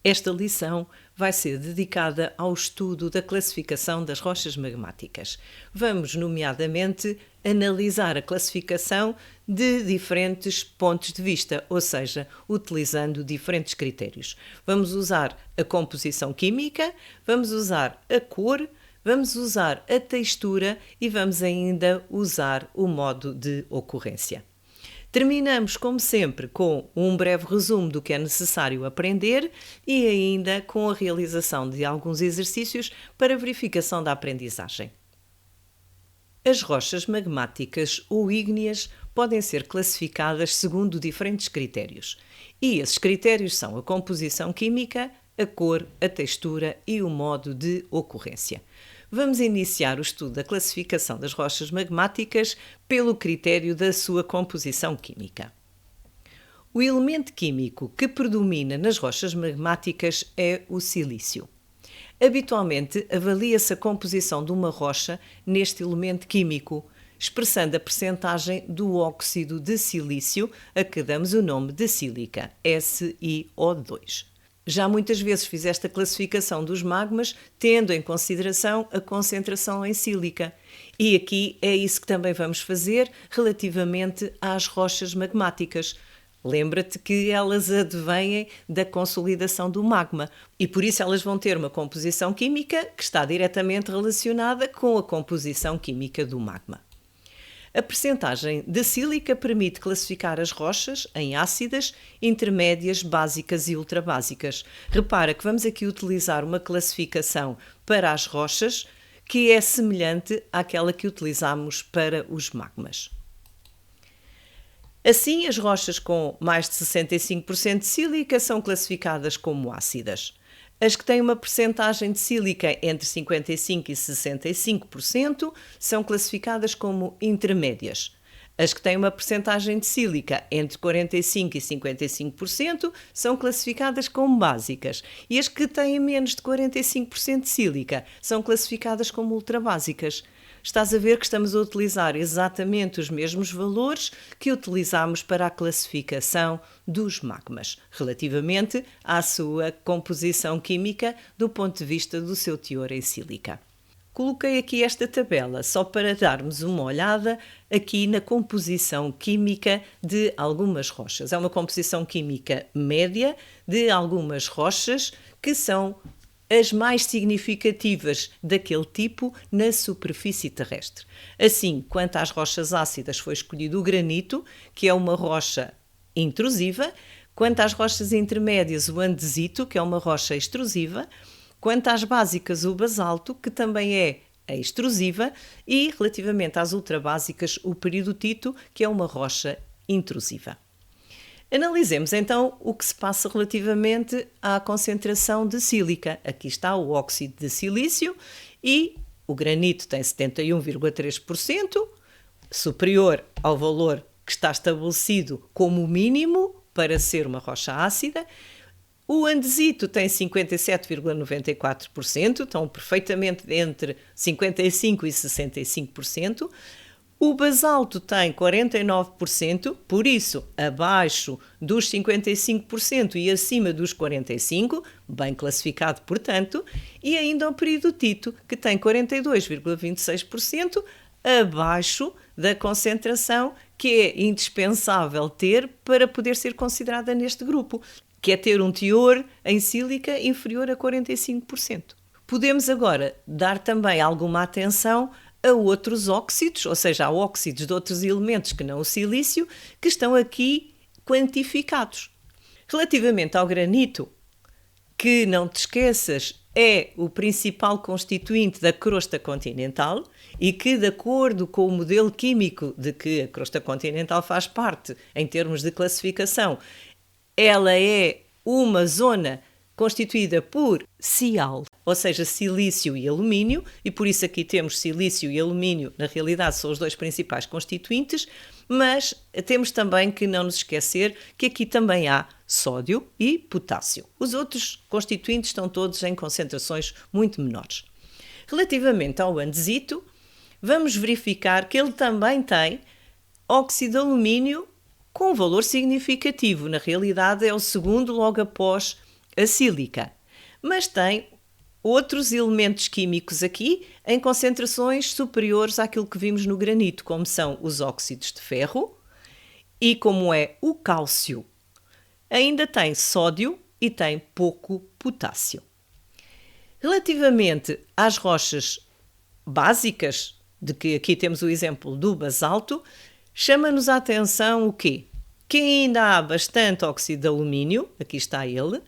Esta lição vai ser dedicada ao estudo da classificação das rochas magmáticas. Vamos, nomeadamente, analisar a classificação de diferentes pontos de vista, ou seja, utilizando diferentes critérios. Vamos usar a composição química, vamos usar a cor, vamos usar a textura e vamos ainda usar o modo de ocorrência. Terminamos, como sempre, com um breve resumo do que é necessário aprender e ainda com a realização de alguns exercícios para verificação da aprendizagem. As rochas magmáticas ou ígneas podem ser classificadas segundo diferentes critérios, e esses critérios são a composição química, a cor, a textura e o modo de ocorrência. Vamos iniciar o estudo da classificação das rochas magmáticas pelo critério da sua composição química. O elemento químico que predomina nas rochas magmáticas é o silício. Habitualmente, avalia-se a composição de uma rocha neste elemento químico, expressando a percentagem do óxido de silício, a que damos o nome de sílica, SiO2. Já muitas vezes fiz esta classificação dos magmas, tendo em consideração a concentração em sílica. E aqui é isso que também vamos fazer relativamente às rochas magmáticas. Lembra-te que elas advêm da consolidação do magma e por isso elas vão ter uma composição química que está diretamente relacionada com a composição química do magma. A percentagem de sílica permite classificar as rochas em ácidas, intermédias, básicas e ultrabásicas. Repara que vamos aqui utilizar uma classificação para as rochas que é semelhante àquela que utilizamos para os magmas. Assim, as rochas com mais de 65% de sílica são classificadas como ácidas. As que têm uma percentagem de sílica entre 55% e 65% são classificadas como intermédias. As que têm uma percentagem de sílica entre 45% e 55% são classificadas como básicas. E as que têm menos de 45% de sílica são classificadas como ultrabásicas. Estás a ver que estamos a utilizar exatamente os mesmos valores que utilizamos para a classificação dos magmas, relativamente à sua composição química do ponto de vista do seu teor em sílica. Coloquei aqui esta tabela só para darmos uma olhada aqui na composição química de algumas rochas. É uma composição química média de algumas rochas que são as mais significativas daquele tipo na superfície terrestre. Assim, quanto às rochas ácidas, foi escolhido o granito, que é uma rocha intrusiva. Quanto às rochas intermédias, o andesito, que é uma rocha extrusiva. Quanto às básicas, o basalto, que também é extrusiva. E, relativamente às ultrabásicas, o peridotito, que é uma rocha intrusiva. Analisemos então o que se passa relativamente à concentração de sílica. Aqui está o óxido de silício e o granito tem 71,3%, superior ao valor que está estabelecido como mínimo para ser uma rocha ácida. O andesito tem 57,94%, estão perfeitamente entre 55% e 65%. O basalto tem 49%, por isso abaixo dos 55% e acima dos 45%, bem classificado, portanto, e ainda o peridotito, que tem 42,26%, abaixo da concentração que é indispensável ter para poder ser considerada neste grupo, que é ter um teor em sílica inferior a 45%. Podemos agora dar também alguma atenção a outros óxidos, ou seja, a óxidos de outros elementos que não o silício, que estão aqui quantificados. Relativamente ao granito, que não te esqueças, é o principal constituinte da crosta continental e que, de acordo com o modelo químico de que a crosta continental faz parte, em termos de classificação, ela é uma zona constituída por Sial, ou seja, silício e alumínio, e por isso aqui temos silício e alumínio, na realidade são os dois principais constituintes, mas temos também que não nos esquecer que aqui também há sódio e potássio. Os outros constituintes estão todos em concentrações muito menores. Relativamente ao andesito, vamos verificar que ele também tem óxido de alumínio com um valor significativo. Na realidade é o segundo logo após a sílica, mas tem outros elementos químicos aqui em concentrações superiores àquilo que vimos no granito, como são os óxidos de ferro e como é o cálcio. Ainda tem sódio e tem pouco potássio. Relativamente às rochas básicas, de que aqui temos o exemplo do basalto, chama-nos a atenção o quê? Que ainda há bastante óxido de alumínio, aqui está ele,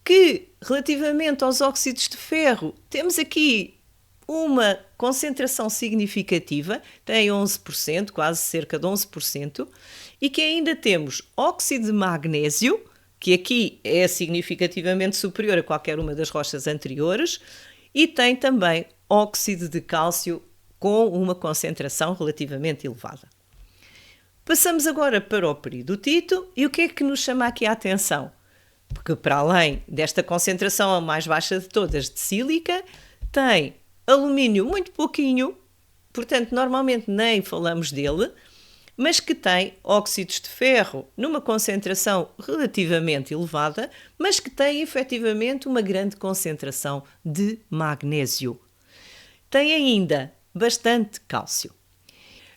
que relativamente aos óxidos de ferro temos aqui uma concentração significativa, tem 11%, quase cerca de 11%, e que ainda temos óxido de magnésio, que aqui é significativamente superior a qualquer uma das rochas anteriores, e tem também óxido de cálcio com uma concentração relativamente elevada. Passamos agora para o peridotito e o que é que nos chama aqui a atenção? Porque para além desta concentração a mais baixa de todas de sílica, tem alumínio muito pouquinho, portanto normalmente nem falamos dele, mas que tem óxidos de ferro numa concentração relativamente elevada, mas que tem efetivamente uma grande concentração de magnésio. Tem ainda bastante cálcio.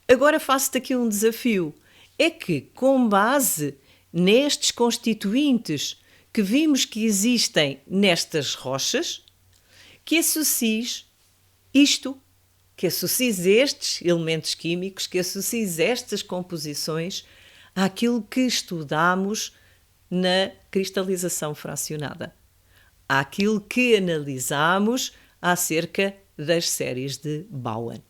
Agora faço-te aqui um desafio. É que, com base nestes constituintes que vimos que existem nestas rochas, que associes isto, que associes estes elementos químicos, que associes estas composições àquilo que estudamos na cristalização fracionada, àquilo que analisamos acerca das séries de Bowen.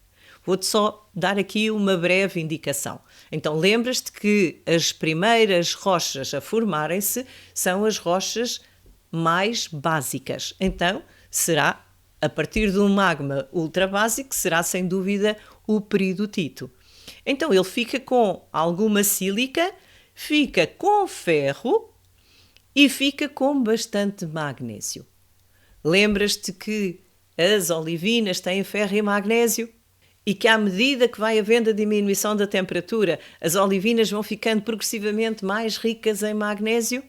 Vou-te só dar aqui uma breve indicação. Então, lembras-te que as primeiras rochas a formarem-se são as rochas mais básicas. Então, será, a partir de um magma ultrabásico, será sem dúvida o peridotito. Então, ele fica com alguma sílica, fica com ferro e fica com bastante magnésio. Lembras-te que as olivinas têm ferro e magnésio? E que à medida que vai havendo a diminuição da temperatura, as olivinas vão ficando progressivamente mais ricas em magnésio?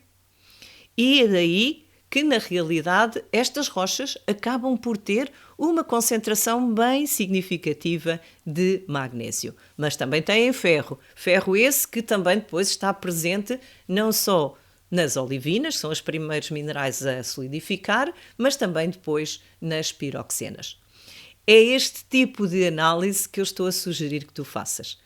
E é daí que, na realidade, estas rochas acabam por ter uma concentração bem significativa de magnésio. Mas também têm ferro. Ferro esse que também depois está presente não só nas olivinas, que são os primeiros minerais a solidificar, mas também depois nas piroxenas. É este tipo de análise que eu estou a sugerir que tu faças.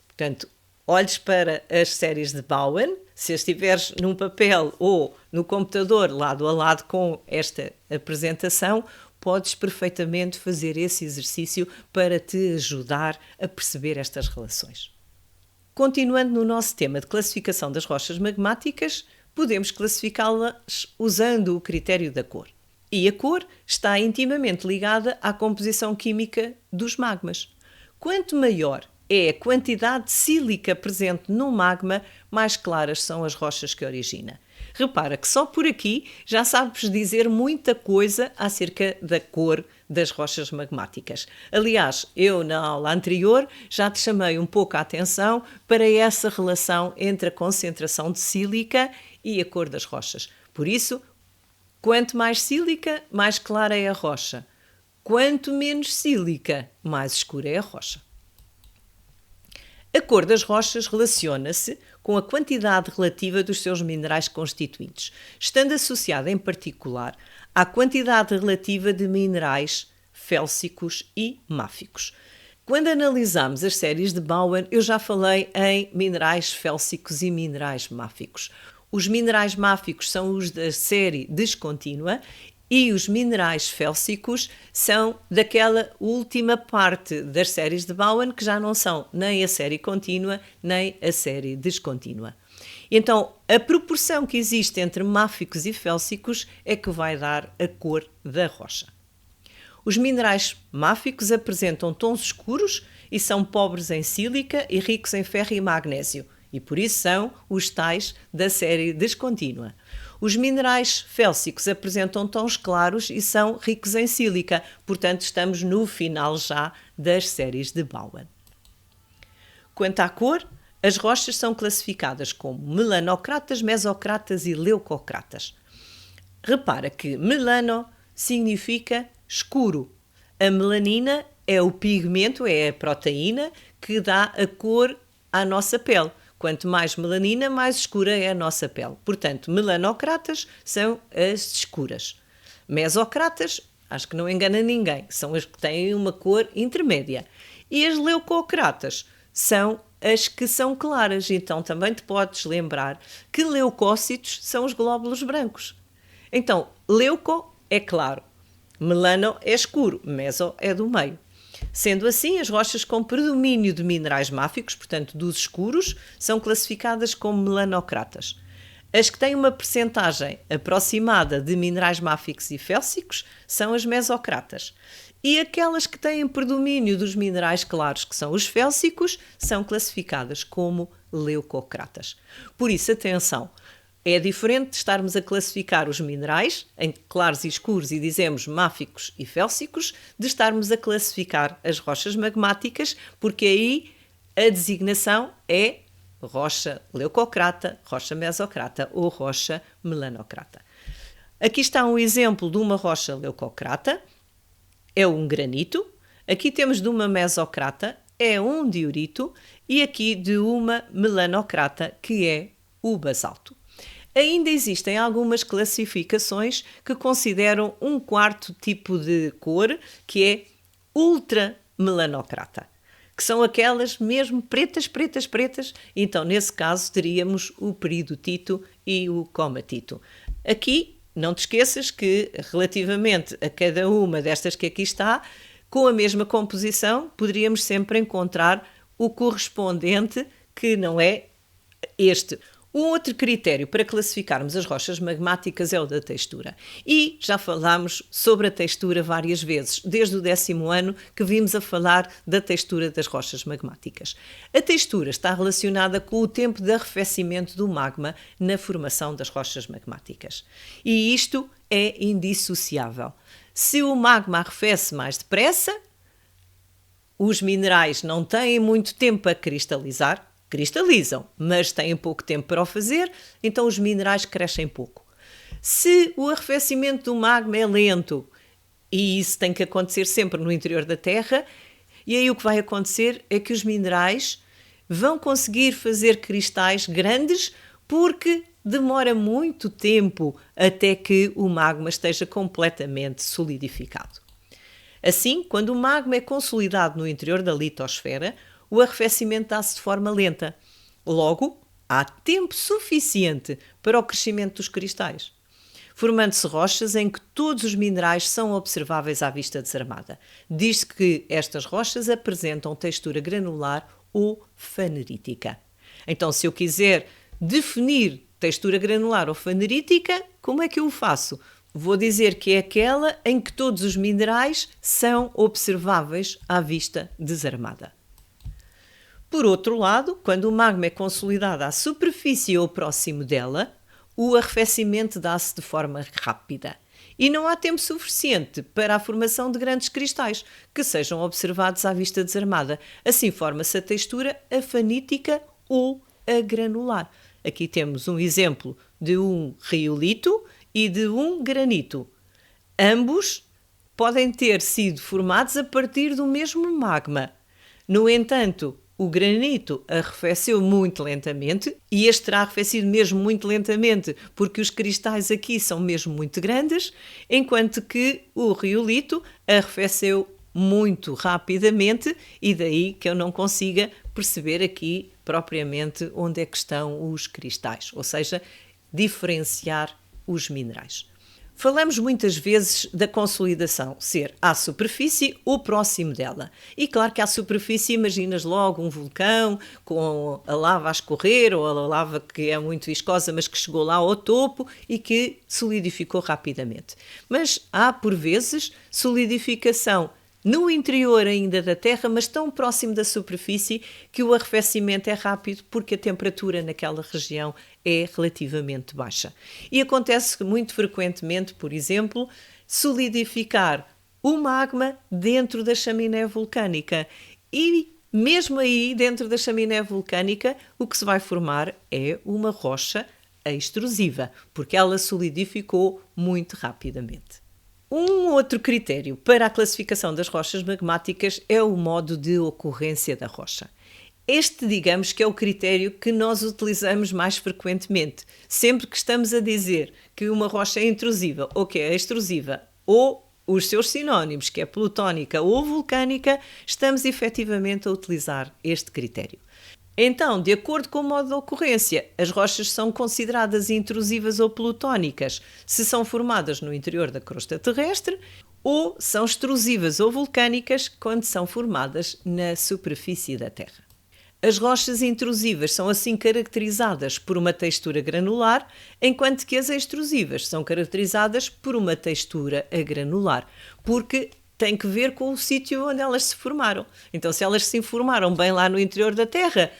Portanto, olhes para as séries de Bowen, se as tiveres num papel ou no computador lado a lado com esta apresentação, podes perfeitamente fazer esse exercício para te ajudar a perceber estas relações. Continuando no nosso tema de classificação das rochas magmáticas, podemos classificá-las usando o critério da cor. E a cor está intimamente ligada à composição química dos magmas. Quanto maior é a quantidade de sílica presente no magma, mais claras são as rochas que origina. Repara que só por aqui já sabes dizer muita coisa acerca da cor das rochas magmáticas. Aliás, eu na aula anterior já te chamei um pouco a atenção para essa relação entre a concentração de sílica e a cor das rochas. Por isso, quanto mais sílica, mais clara é a rocha. Quanto menos sílica, mais escura é a rocha. A cor das rochas relaciona-se com a quantidade relativa dos seus minerais constituintes, estando associada em particular à quantidade relativa de minerais félsicos e máficos. Quando analisamos as séries de Bowen, eu já falei em minerais félsicos e minerais máficos. Os minerais máficos são os da série descontínua e os minerais félsicos são daquela última parte das séries de Bowen, que já não são nem a série contínua nem a série descontínua. Então, a proporção que existe entre máficos e félsicos é que vai dar a cor da rocha. Os minerais máficos apresentam tons escuros e são pobres em sílica e ricos em ferro e magnésio, e por isso são os tais da série descontínua. Os minerais félsicos apresentam tons claros e são ricos em sílica, portanto estamos no final já das séries de Bowen. Quanto à cor, as rochas são classificadas como melanocratas, mesocratas e leucocratas. Repara que melano significa escuro. A melanina é o pigmento, é a proteína que dá a cor à nossa pele. Quanto mais melanina, mais escura é a nossa pele. Portanto, melanocratas são as escuras. Mesocratas, acho que não engana ninguém, são as que têm uma cor intermédia. E as leucocratas são as que são claras. Então também te podes lembrar que leucócitos são os glóbulos brancos. Então, leuco é claro, melano é escuro, meso é do meio. Sendo assim, as rochas com predomínio de minerais máficos, portanto dos escuros, são classificadas como melanocratas. As que têm uma percentagem aproximada de minerais máficos e félsicos são as mesocratas. E aquelas que têm predomínio dos minerais claros, que são os félsicos, são classificadas como leucocratas. Por isso, atenção, é diferente de estarmos a classificar os minerais em claros e escuros e dizemos máficos e félsicos, de estarmos a classificar as rochas magmáticas, porque aí a designação é rocha leucocrata, rocha mesocrata ou rocha melanocrata. Aqui está um exemplo de uma rocha leucocrata, é um granito. Aqui temos de uma mesocrata, é um diorito. E aqui de uma melanocrata, que é o basalto. Ainda existem algumas classificações que consideram um quarto tipo de cor, que é ultramelanocrata, que são aquelas mesmo pretas. Então, nesse caso, teríamos o peridotito e o comatito. Aqui, não te esqueças que, relativamente a cada uma destas que aqui está, com a mesma composição, poderíamos sempre encontrar o correspondente, que não é este. Um outro critério para classificarmos as rochas magmáticas é o da textura. E já falámos sobre a textura várias vezes, desde o 10º ano que vimos a falar da textura das rochas magmáticas. A textura está relacionada com o tempo de arrefecimento do magma na formação das rochas magmáticas. E isto é indissociável. Se o magma arrefece mais depressa, os minerais não têm muito tempo a cristalizam, mas têm pouco tempo para o fazer, então os minerais crescem pouco. Se o arrefecimento do magma é lento, e isso tem que acontecer sempre no interior da Terra, e aí o que vai acontecer é que os minerais vão conseguir fazer cristais grandes porque demora muito tempo até que o magma esteja completamente solidificado. Assim, quando o magma é consolidado no interior da litosfera, o arrefecimento dá-se de forma lenta. Logo, há tempo suficiente para o crescimento dos cristais, formando-se rochas em que todos os minerais são observáveis à vista desarmada. Diz-se que estas rochas apresentam textura granular ou fanerítica. Então, se eu quiser definir textura granular ou fanerítica, como é que eu o faço? Vou dizer que é aquela em que todos os minerais são observáveis à vista desarmada. Por outro lado, quando o magma é consolidado à superfície ou próximo dela, o arrefecimento dá-se de forma rápida e não há tempo suficiente para a formação de grandes cristais que sejam observados à vista desarmada. Assim forma-se a textura afanítica ou a granular. Aqui temos um exemplo de um riolito e de um granito. Ambos podem ter sido formados a partir do mesmo magma. No entanto, o granito arrefeceu muito lentamente e este terá arrefecido mesmo muito lentamente porque os cristais aqui são mesmo muito grandes, enquanto que o riolito arrefeceu muito rapidamente e daí que eu não consiga perceber aqui propriamente onde é que estão os cristais, ou seja, diferenciar os minerais. Falamos muitas vezes da consolidação ser à superfície ou próximo dela. E claro que à superfície imaginas logo um vulcão com a lava a escorrer ou a lava que é muito viscosa mas que chegou lá ao topo e que solidificou rapidamente. Mas há por vezes solidificação no interior ainda da Terra, mas tão próximo da superfície que o arrefecimento é rápido porque a temperatura naquela região é relativamente baixa. E acontece muito frequentemente, por exemplo, solidificar o magma dentro da chaminé vulcânica. E mesmo aí, dentro da chaminé vulcânica, o que se vai formar é uma rocha extrusiva, porque ela solidificou muito rapidamente. Um outro critério para a classificação das rochas magmáticas é o modo de ocorrência da rocha. Este, digamos que é o critério que nós utilizamos mais frequentemente. Sempre que estamos a dizer que uma rocha é intrusiva ou que é extrusiva, ou os seus sinónimos, que é plutónica ou vulcânica, estamos efetivamente a utilizar este critério. Então, de acordo com o modo de ocorrência, as rochas são consideradas intrusivas ou plutónicas se são formadas no interior da crosta terrestre, ou são extrusivas ou vulcânicas quando são formadas na superfície da Terra. As rochas intrusivas são assim caracterizadas por uma textura granular, enquanto que as extrusivas são caracterizadas por uma textura agranular, porque tem que ver com o sítio onde elas se formaram. Então, se elas se formaram bem lá no interior da Terra,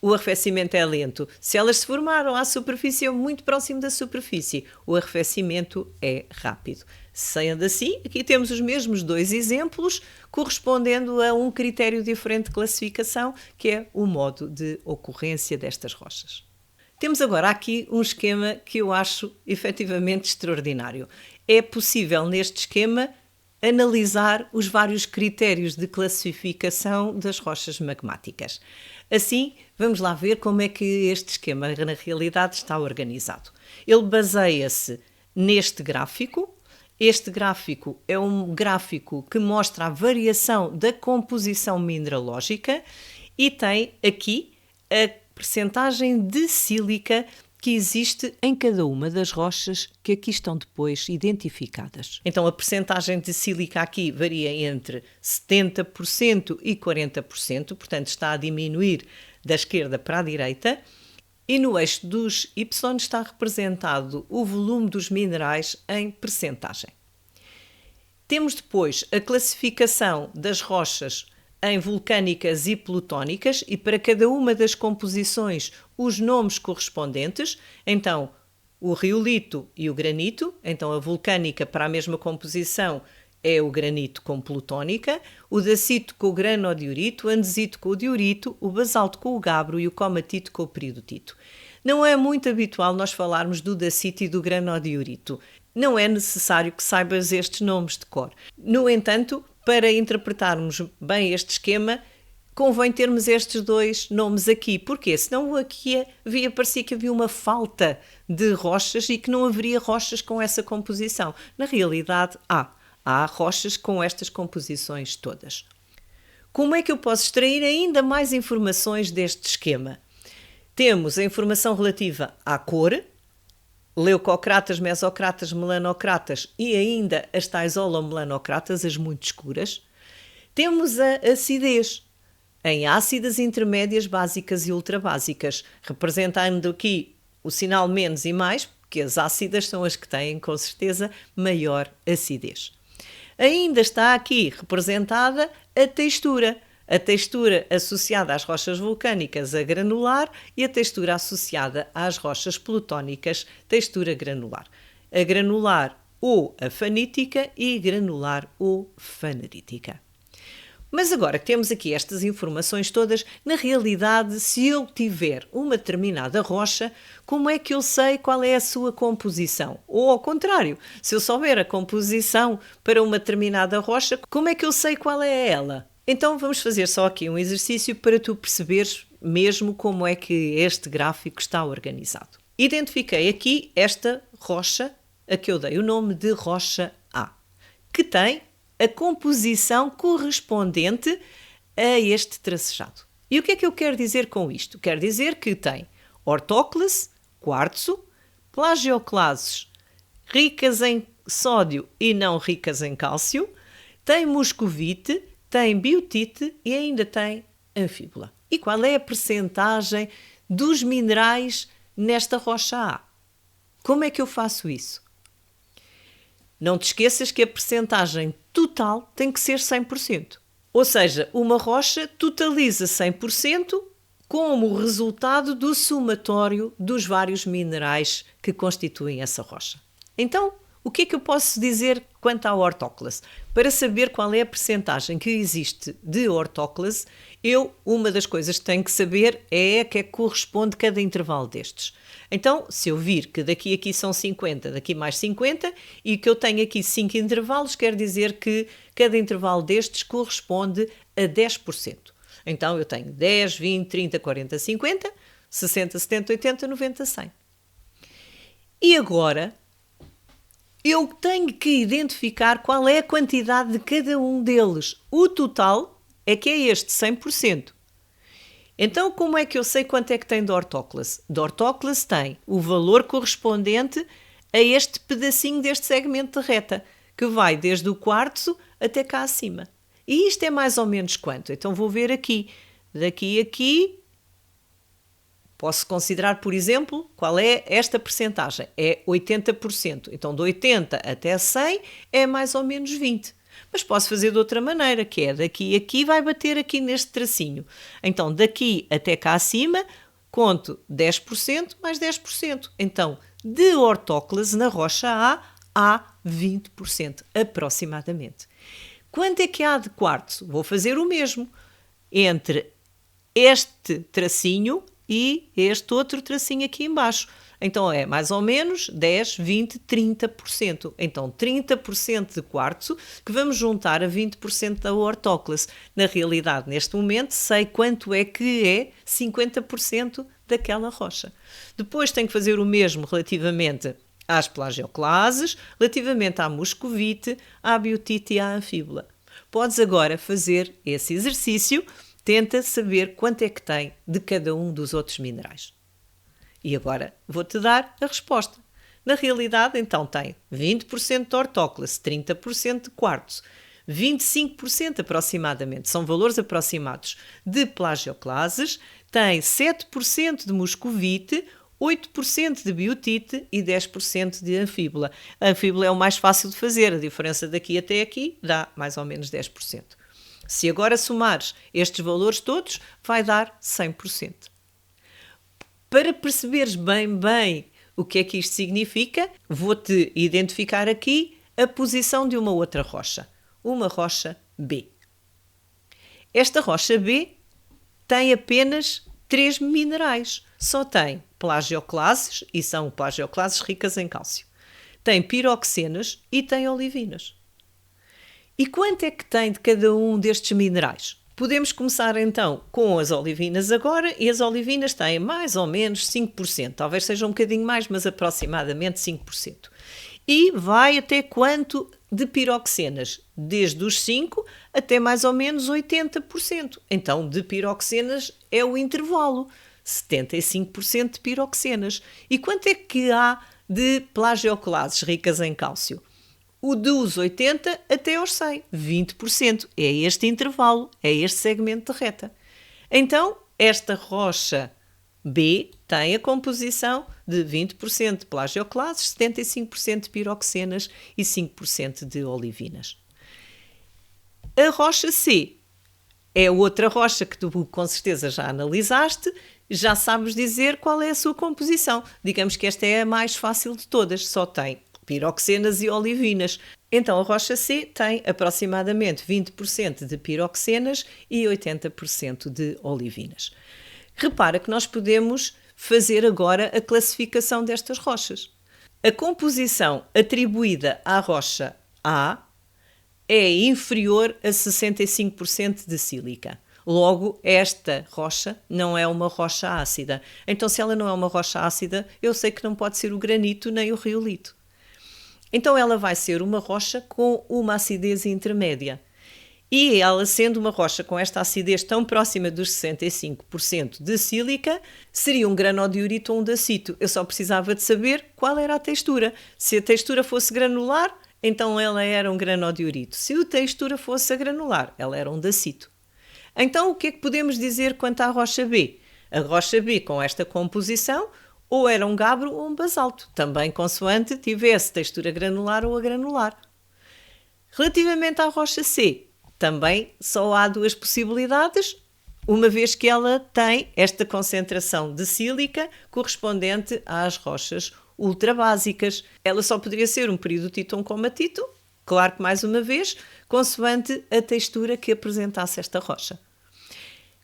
o arrefecimento é lento. Se elas se formaram à superfície ou muito próximo da superfície, o arrefecimento é rápido. Sendo assim, aqui temos os mesmos dois exemplos, correspondendo a um critério diferente de classificação, que é o modo de ocorrência destas rochas. Temos agora aqui um esquema que eu acho efetivamente extraordinário. É possível, neste esquema, analisar os vários critérios de classificação das rochas magmáticas. Assim, vamos lá ver como é que este esquema na realidade está organizado. Ele baseia-se neste gráfico. Este gráfico é um gráfico que mostra a variação da composição mineralógica e tem aqui a percentagem de sílica que existe em cada uma das rochas que aqui estão depois identificadas. Então a percentagem de sílica aqui varia entre 70% e 40%, portanto está a diminuir da esquerda para a direita, e no eixo dos Y está representado o volume dos minerais em percentagem. Temos depois a classificação das rochas em vulcânicas e plutónicas e para cada uma das composições os nomes correspondentes. Então, o riolito e o granito. Então, a vulcânica para a mesma composição é o granito com plutónica, o dacito com o granodiorito, o andesito com o diorito, o basalto com o gabbro e o comatito com o peridotito. Não é muito habitual nós falarmos do dacito e do granodiorito. Não é necessário que saibas estes nomes de cor. No entanto, para interpretarmos bem este esquema, convém termos estes dois nomes aqui. Porquê? Senão aqui parecia que havia uma falta de rochas e que não haveria rochas com essa composição. Na realidade, há rochas com estas composições todas. Como é que eu posso extrair ainda mais informações deste esquema? Temos a informação relativa à cor, leucocratas, mesocratas, melanocratas e ainda as tais holomelanocratas, as muito escuras. Temos a acidez, em ácidas, intermédias, básicas e ultrabásicas, representando aqui o sinal menos e mais, porque as ácidas são as que têm, com certeza, maior acidez. Ainda está aqui representada a textura associada às rochas vulcânicas, a granular, e a textura associada às rochas plutónicas, textura granular. A granular ou a fanítica e granular ou fanarítica. Mas agora que temos aqui estas informações todas, na realidade, se eu tiver uma determinada rocha, como é que eu sei qual é a sua composição? Ou ao contrário, se eu souber a composição para uma determinada rocha, como é que eu sei qual é ela? Então vamos fazer só aqui um exercício para tu perceberes mesmo como é que este gráfico está organizado. Identifiquei aqui esta rocha, a que eu dei o nome de rocha A, que tem a composição correspondente a este tracejado. E o que é que eu quero dizer com isto? Quero dizer que tem ortóclase, quartzo, plagioclases ricas em sódio e não ricas em cálcio, tem moscovite, tem biotite e ainda tem anfíbola. E qual é a percentagem dos minerais nesta rocha A? Como é que eu faço isso? Não te esqueças que a percentagem total tem que ser 100%. Ou seja, uma rocha totaliza 100% como resultado do somatório dos vários minerais que constituem essa rocha. Então, o que é que eu posso dizer quanto à ortóclase. Para saber qual é a percentagem que existe de ortóclase, uma das coisas que tenho que saber é a que corresponde cada intervalo destes. Então, se eu vir que daqui a aqui são 50, daqui mais 50, e que eu tenho aqui 5 intervalos, quer dizer que cada intervalo destes corresponde a 10%. Então, eu tenho 10, 20, 30, 40, 50, 60, 70, 80, 90, 100. E agora, eu tenho que identificar qual é a quantidade de cada um deles. O total é que é este, 100%. Então, como é que eu sei quanto é que tem de ortóclase? De ortóclase tem o valor correspondente a este pedacinho deste segmento de reta, que vai desde o quarto até cá acima. E isto é mais ou menos quanto? Então, vou ver aqui. Daqui a aqui, posso considerar, por exemplo, qual é esta percentagem? É 80%. Então, de 80 até 100 é mais ou menos 20. Mas posso fazer de outra maneira, que é daqui a aqui vai bater aqui neste tracinho. Então, daqui até cá acima, conto 10% mais 10%. Então, de ortóclase na rocha A, há 20%, aproximadamente. Quanto é que há de quartzo? Vou fazer o mesmo. Entre este tracinho e este outro tracinho aqui embaixo. Então é mais ou menos 10, 20, 30%. Então 30% de quartzo que vamos juntar a 20% da ortóclase. Na realidade, neste momento, sei quanto é que é 50% daquela rocha. Depois tenho que fazer o mesmo relativamente às plagioclases, relativamente à muscovite, à biotite e à anfíbola. Podes agora fazer esse exercício. Tenta saber quanto é que tem de cada um dos outros minerais. E agora vou-te dar a resposta. Na realidade, então, tem 20% de ortóclase, 30% de quartzo, 25% aproximadamente, são valores aproximados, de plagioclases, tem 7% de muscovite, 8% de biotite e 10% de anfíbola. A anfíbola é o mais fácil de fazer, a diferença daqui até aqui dá mais ou menos 10%. Se agora somares estes valores todos, vai dar 100%. Para perceberes bem o que é que isto significa, vou-te identificar aqui a posição de uma outra rocha. Uma rocha B. Esta rocha B tem apenas 3 minerais. Só tem plagioclases, e são plagioclases ricas em cálcio. Tem piroxenas e tem olivinas. E quanto é que tem de cada um destes minerais? Podemos começar então com as olivinas agora, e as olivinas têm mais ou menos 5%, talvez seja um bocadinho mais, mas aproximadamente 5%. E vai até quanto de piroxenas? Desde os 5% até mais ou menos 80%. Então, de piroxenas é o intervalo, 75% de piroxenas. E quanto é que há de plagioclases ricas em cálcio? O dos 80 até aos 100, 20%. É este intervalo, é este segmento de reta. Então, esta rocha B tem a composição de 20% de plagioclases, 75% de piroxenas e 5% de olivinas. A rocha C é outra rocha que tu com certeza já analisaste, já sabes dizer qual é a sua composição. Digamos que esta é a mais fácil de todas, só tem piroxenas e olivinas. Então a rocha C tem aproximadamente 20% de piroxenas e 80% de olivinas. Repara que nós podemos fazer agora a classificação destas rochas. A composição atribuída à rocha A é inferior a 65% de sílica. Logo, esta rocha não é uma rocha ácida. Então, se ela não é uma rocha ácida, eu sei que não pode ser o granito nem o riolito. Então ela vai ser uma rocha com uma acidez intermédia. E ela, sendo uma rocha com esta acidez tão próxima dos 65% de sílica, seria um granodiorito ou um dacito. Eu só precisava de saber qual era a textura. Se a textura fosse granular, então ela era um granodiorito. Se a textura fosse granular, ela era um dacito. Então o que é que podemos dizer quanto à rocha B? A rocha B com esta composição ou era um gabbro ou um basalto, também consoante tivesse textura granular ou agranular. Relativamente à rocha C, também só há duas possibilidades, uma vez que ela tem esta concentração de sílica correspondente às rochas ultrabásicas. Ela só poderia ser um peridotito ou um comatito, Claro que, mais uma vez, consoante a textura que apresentasse esta rocha.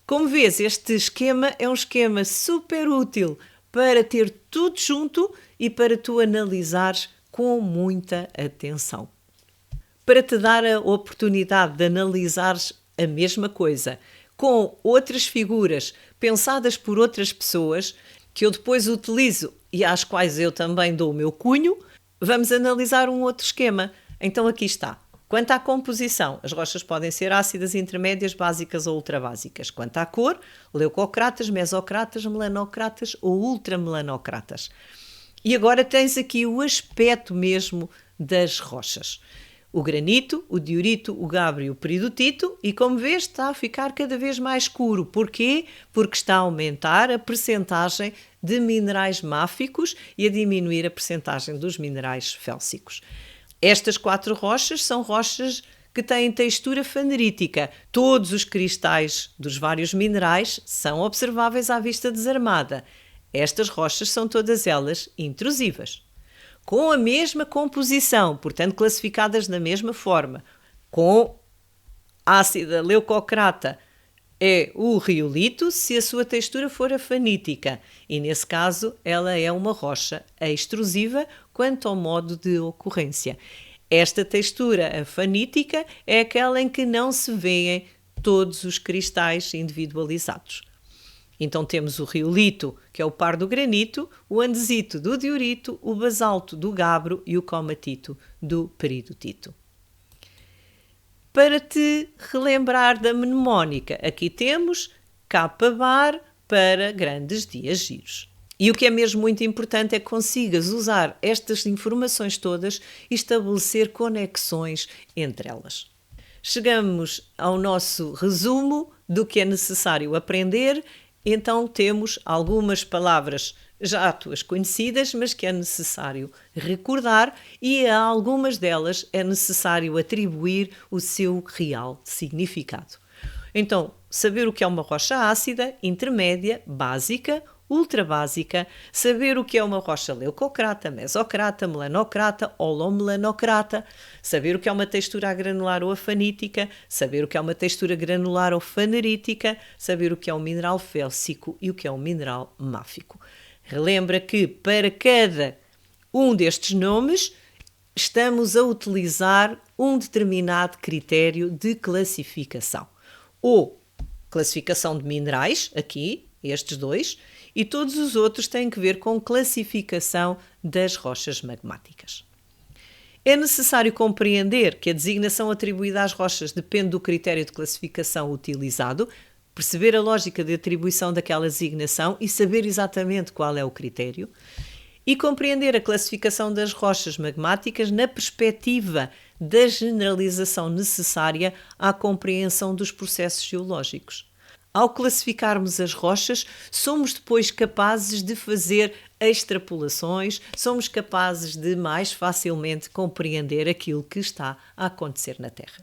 Como vês, este esquema é um esquema super útil para ter tudo junto e para tu analisares com muita atenção. Para te dar a oportunidade de analisares a mesma coisa com outras figuras pensadas por outras pessoas, que eu depois utilizo e às quais eu também dou o meu cunho, vamos analisar um outro esquema. Então aqui está. Quanto à composição, as rochas podem ser ácidas, intermédias, básicas ou ultrabásicas. Quanto à cor, leucocratas, mesocratas, melanocratas ou ultramelanocratas. E agora tens aqui o aspecto mesmo das rochas. O granito, o diorito, o gabbro e o peridotito, e como vês está a ficar cada vez mais escuro. Porquê? Porque está a aumentar a percentagem de minerais máficos e a diminuir a percentagem dos minerais félsicos. Estas 4 rochas são rochas que têm textura fanerítica. Todos os cristais dos vários minerais são observáveis à vista desarmada. Estas rochas são todas elas intrusivas. Com a mesma composição, portanto classificadas da mesma forma, com ácida leucocrata é o riolito se a sua textura for afanítica, e nesse caso ela é uma rocha extrusiva quanto ao modo de ocorrência. Esta textura afanítica é aquela em que não se vêem todos os cristais individualizados. Então temos o riolito, que é o par do granito, o andesito do diorito, o basalto do gabbro e o comatito do peridotito. Para te relembrar da mnemónica, aqui temos K bar para grandes dias giros. E o que é mesmo muito importante é que consigas usar estas informações todas e estabelecer conexões entre elas. Chegamos ao nosso resumo do que é necessário aprender. Então temos algumas palavras já tuas conhecidas, mas que é necessário recordar, e a algumas delas é necessário atribuir o seu real significado. Então, saber o que é uma rocha ácida, intermédia, básica, ultrabásica, saber o que é uma rocha leucocrata, mesocrata, melanocrata, holomelanocrata, saber o que é uma textura agranular ou afanítica, saber o que é uma textura granular ou fanerítica, saber o que é um mineral félsico e o que é um mineral máfico. Relembra que para cada um destes nomes estamos a utilizar um determinado critério de classificação. Ou classificação de minerais, aqui, estes dois, e todos os outros têm que ver com classificação das rochas magmáticas. É necessário compreender que a designação atribuída às rochas depende do critério de classificação utilizado, perceber a lógica de atribuição daquela designação e saber exatamente qual é o critério, e compreender a classificação das rochas magmáticas na perspectiva da generalização necessária à compreensão dos processos geológicos. Ao classificarmos as rochas, somos depois capazes de fazer extrapolações, somos capazes de mais facilmente compreender aquilo que está a acontecer na Terra.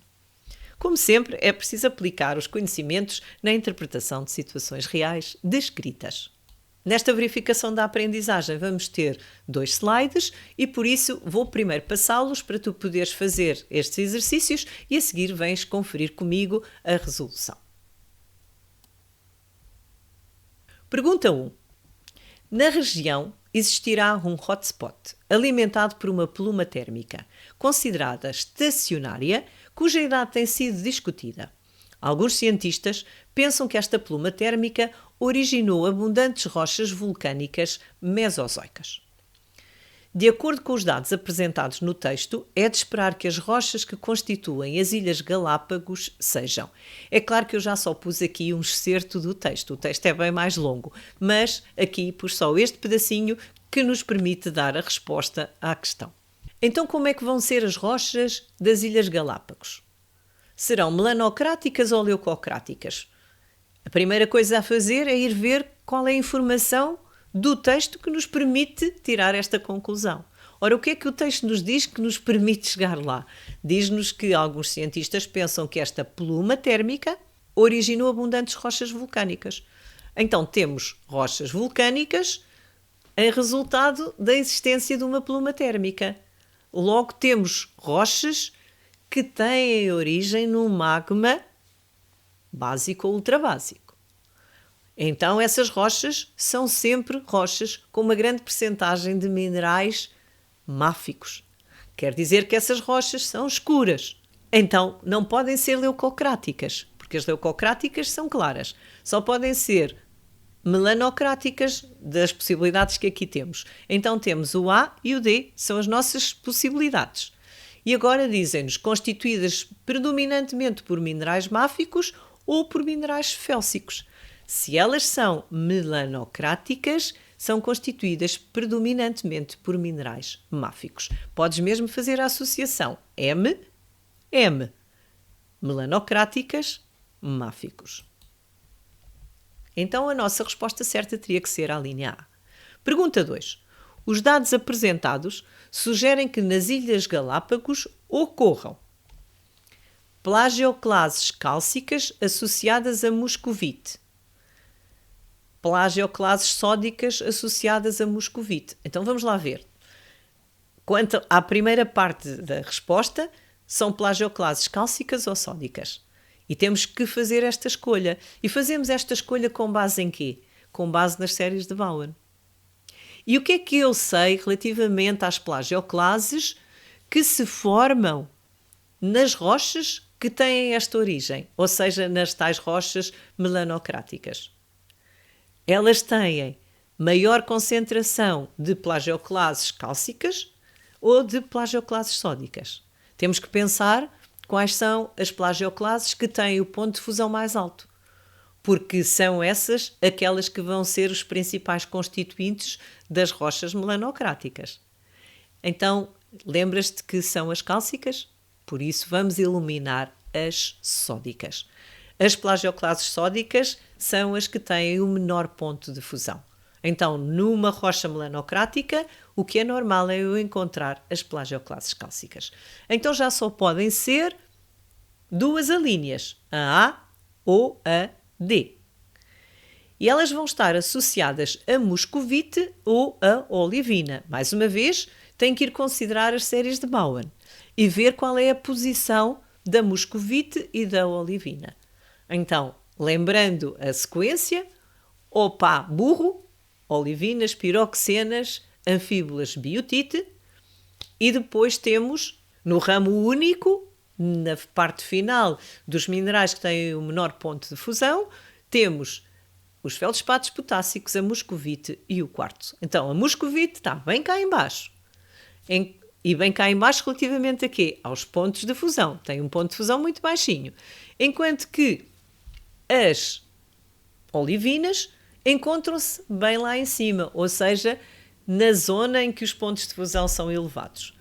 Como sempre, é preciso aplicar os conhecimentos na interpretação de situações reais descritas. Nesta verificação da aprendizagem vamos ter 2 slides e por isso vou primeiro passá-los para tu poderes fazer estes exercícios e a seguir vens conferir comigo a resolução. Pergunta 1. Na região existirá um hotspot alimentado por uma pluma térmica, considerada estacionária, cuja idade tem sido discutida. Alguns cientistas pensam que esta pluma térmica originou abundantes rochas vulcânicas mesozoicas. De acordo com os dados apresentados no texto, é de esperar que as rochas que constituem as Ilhas Galápagos sejam. É claro que eu já só pus aqui um excerto do texto, o texto é bem mais longo, mas aqui pus só este pedacinho que nos permite dar a resposta à questão. Então, como é que vão ser as rochas das Ilhas Galápagos? Serão melanocráticas ou leucocráticas? A primeira coisa a fazer é ir ver qual é a informação do texto que nos permite tirar esta conclusão. Ora, o que é que o texto nos diz que nos permite chegar lá? Diz-nos que alguns cientistas pensam que esta pluma térmica originou abundantes rochas vulcânicas. Então, temos rochas vulcânicas em resultado da existência de uma pluma térmica. Logo, temos rochas que têm origem num magma básico ou ultrabásico. Então essas rochas são sempre rochas com uma grande percentagem de minerais máficos. Quer dizer que essas rochas são escuras. Então não podem ser leucocráticas, porque as leucocráticas são claras. Só podem ser melanocráticas das possibilidades que aqui temos. Então temos o A e o D, são as nossas possibilidades. E agora dizem-nos constituídas predominantemente por minerais máficos ou por minerais félsicos. Se elas são melanocráticas, são constituídas predominantemente por minerais máficos. Podes mesmo fazer a associação M, melanocráticas, máficos. Então a nossa resposta certa teria que ser a linha A. Pergunta 2. Os dados apresentados sugerem que nas Ilhas Galápagos ocorram plagioclases cálcicas associadas a moscovite, plagioclases sódicas associadas a moscovite. Então vamos lá ver. Quanto à primeira parte da resposta, são plagioclases cálcicas ou sódicas? E temos que fazer esta escolha. E fazemos esta escolha com base em quê? Com base nas séries de Bowen. E o que é que eu sei relativamente às plagioclases que se formam nas rochas que têm esta origem? Ou seja, nas tais rochas melanocráticas. Elas têm maior concentração de plagioclases cálcicas ou de plagioclases sódicas. Temos que pensar quais são as plagioclases que têm o ponto de fusão mais alto, porque são essas aquelas que vão ser os principais constituintes das rochas melanocráticas. Então, lembras-te que são as cálcicas? Por isso, vamos eliminar as sódicas. As plagioclases sódicas são as que têm o menor ponto de fusão. Então, numa rocha melanocrática, o que é normal é eu encontrar as plagioclases cálcicas. Então, já só podem ser duas alíneas, a A ou a D. E elas vão estar associadas a moscovite ou a olivina. Mais uma vez, tem que ir considerar as séries de Bowen e ver qual é a posição da moscovite e da olivina. Então, lembrando a sequência, opá, burro, olivinas, piroxenas, anfíbolas, biotite, e depois temos, no ramo único, na parte final dos minerais que têm o menor ponto de fusão, temos os feldspatos potássicos, a moscovite e o quartzo. Então, a moscovite está bem cá em baixo. E bem cá em baixo relativamente a quê? Aos pontos de fusão. Tem um ponto de fusão muito baixinho. Enquanto que as olivinas encontram-se bem lá em cima, ou seja, na zona em que os pontos de fusão são elevados.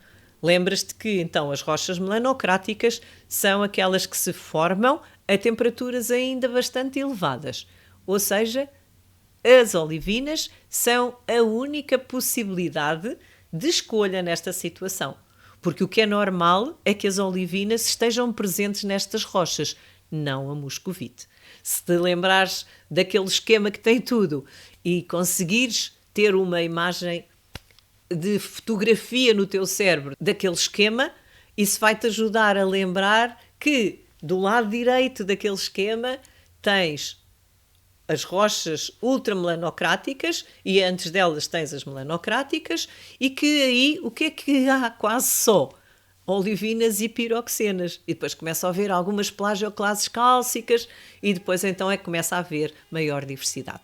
Lembras-te que, então, as rochas melanocráticas são aquelas que se formam a temperaturas ainda bastante elevadas. Ou seja, as olivinas são a única possibilidade de escolha nesta situação. Porque o que é normal é que as olivinas estejam presentes nestas rochas, não a moscovite. Se te lembrares daquele esquema que tem tudo e conseguires ter uma imagem de fotografia no teu cérebro daquele esquema, isso vai-te ajudar a lembrar que do lado direito daquele esquema tens as rochas ultramelanocráticas e antes delas tens as melanocráticas e que aí o que é que há? Quase só olivinas e piroxenas. E depois começa a haver algumas plagioclases cálcicas e depois então é que começa a haver maior diversidade.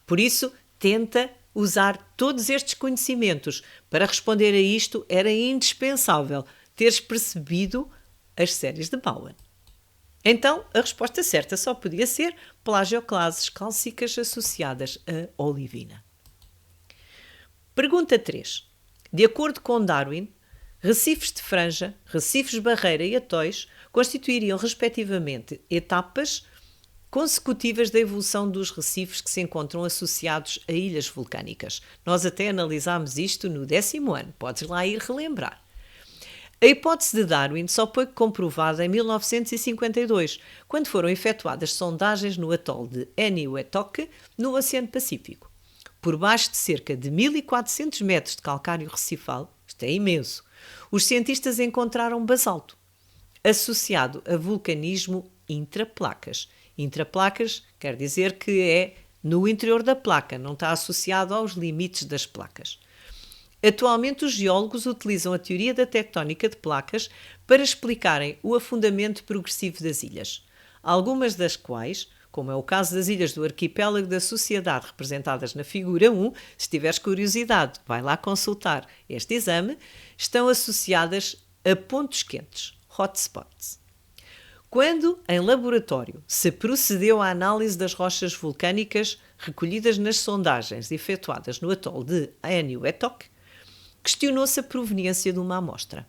Por isso, tenta usar todos estes conhecimentos. Para responder a isto, era indispensável teres percebido as séries de Bowen. Então, a resposta certa só podia ser plagioclases cálcicas associadas a olivina. Pergunta 3. De acordo com Darwin, recifes de franja, recifes de barreira e atóis constituiriam, respectivamente, etapas consecutivas da evolução dos recifes que se encontram associados a ilhas vulcânicas. Nós até analisámos isto no 10º ano, podes lá ir relembrar. A hipótese de Darwin só foi comprovada em 1952, quando foram efetuadas sondagens no atol de Eniwetok, no Oceano Pacífico. Por baixo de cerca de 1.400 metros de calcário recifal, isto é imenso, os cientistas encontraram basalto. associado a vulcanismo intraplacas. Intraplacas quer dizer que é no interior da placa, não está associado aos limites das placas. Atualmente, os geólogos utilizam a teoria da tectónica de placas para explicarem o afundamento progressivo das ilhas, algumas das quais, como é o caso das ilhas do arquipélago da Sociedade representadas na figura 1, se tiveres curiosidade, vai lá consultar este exame, estão associadas a pontos quentes, hotspots. Quando, em laboratório, se procedeu à análise das rochas vulcânicas recolhidas nas sondagens efetuadas no atol de Eniwetok, questionou-se a proveniência de uma amostra.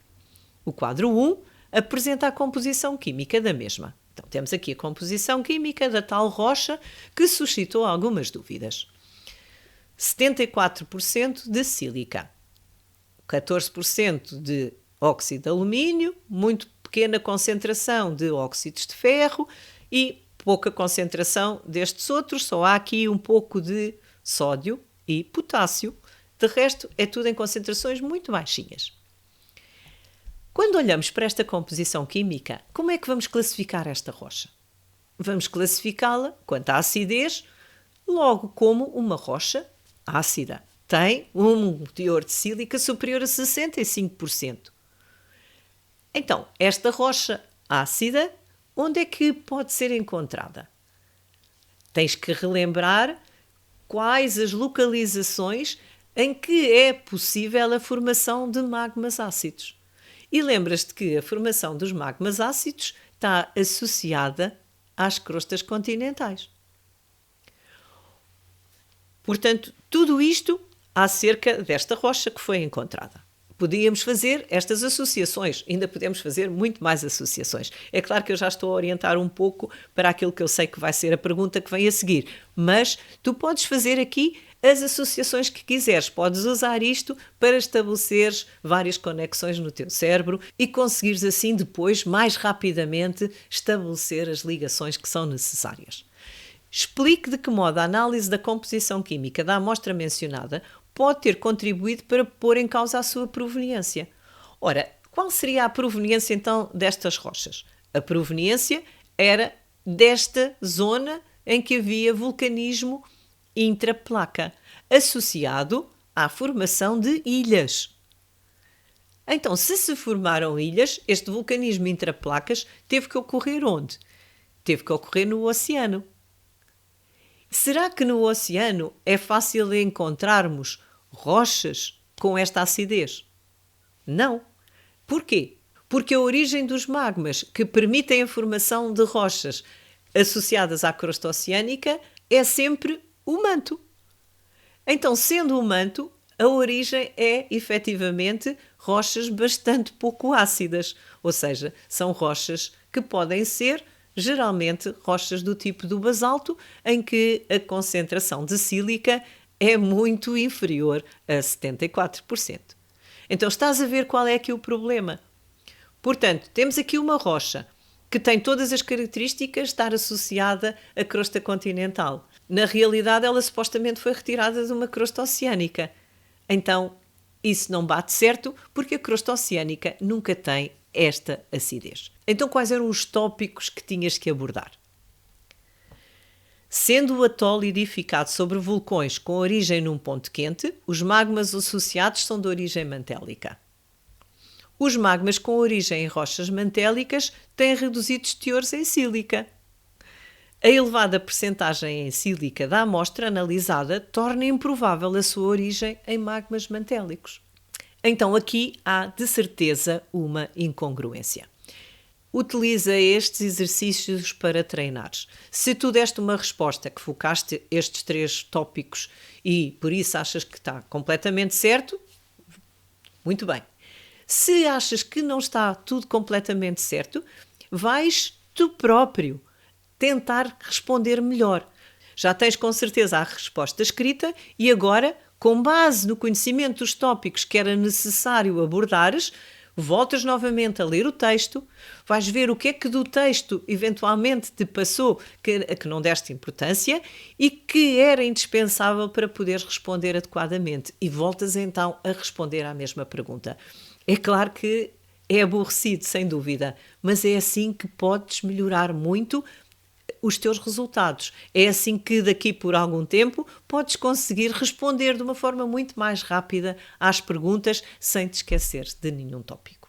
O quadro 1 apresenta a composição química da mesma. Então, temos aqui a composição química da tal rocha que suscitou algumas dúvidas. 74% de sílica, 14% de óxido de alumínio, muito pequena concentração de óxidos de ferro e pouca concentração destes outros, só há aqui um pouco de sódio e potássio. De resto, é tudo em concentrações muito baixinhas. Quando olhamos para esta composição química, como é que vamos classificar esta rocha? Vamos classificá-la, quanto à acidez, logo como uma rocha ácida. Tem um teor de sílica superior a 65%. Então, esta rocha ácida, onde é que pode ser encontrada? Tens que relembrar quais as localizações em que é possível a formação de magmas ácidos. E lembras-te que a formação dos magmas ácidos está associada às crostas continentais. Portanto, tudo isto acerca desta rocha que foi encontrada. Podíamos fazer estas associações, ainda podemos fazer muito mais associações. É claro que eu já estou a orientar um pouco para aquilo que eu sei que vai ser a pergunta que vem a seguir, mas tu podes fazer aqui as associações que quiseres, podes usar isto para estabeleceres várias conexões no teu cérebro e conseguires assim depois, mais rapidamente, estabelecer as ligações que são necessárias. Explique de que modo a análise da composição química da amostra mencionada pode ter contribuído para pôr em causa a sua proveniência. Ora, qual seria a proveniência então destas rochas? A proveniência era desta zona em que havia vulcanismo intraplaca, associado à formação de ilhas. Então, se formaram ilhas, este vulcanismo intraplacas teve que ocorrer onde? Teve que ocorrer no oceano. Será que no oceano é fácil encontrarmos rochas com esta acidez? Não. Porquê? Porque a origem dos magmas que permitem a formação de rochas associadas à crosta oceânica é sempre o manto. Então, sendo o manto, a origem é, efetivamente, rochas bastante pouco ácidas, ou seja, são rochas que podem ser geralmente rochas do tipo do basalto, em que a concentração de sílica é muito inferior a 74%. Então estás a ver qual é aqui o problema. Portanto, temos aqui uma rocha que tem todas as características de estar associada à crosta continental. Na realidade, ela supostamente foi retirada de uma crosta oceânica. Então, isso não bate certo porque a crosta oceânica nunca tem esta acidez. Então, quais eram os tópicos que tinhas que abordar? Sendo o atol edificado sobre vulcões com origem num ponto quente, os magmas associados são de origem mantélica. Os magmas com origem em rochas mantélicas têm reduzidos teores em sílica. A elevada percentagem em sílica da amostra analisada torna improvável a sua origem em magmas mantélicos. Então aqui há, de certeza, uma incongruência. Utiliza estes exercícios para treinares. Se tu deste uma resposta que focaste estes 3 tópicos e por isso achas que está completamente certo, muito bem. Se achas que não está tudo completamente certo, vais tu próprio tentar responder melhor. Já tens com certeza a resposta escrita e agora, com base no conhecimento dos tópicos que era necessário abordares, voltas novamente a ler o texto, vais ver o que é que do texto eventualmente te passou a que não deste importância e que era indispensável para poderes responder adequadamente e voltas então a responder à mesma pergunta. É claro que é aborrecido, sem dúvida, mas é assim que podes melhorar muito os teus resultados. É assim que daqui por algum tempo podes conseguir responder de uma forma muito mais rápida às perguntas sem te esquecer de nenhum tópico.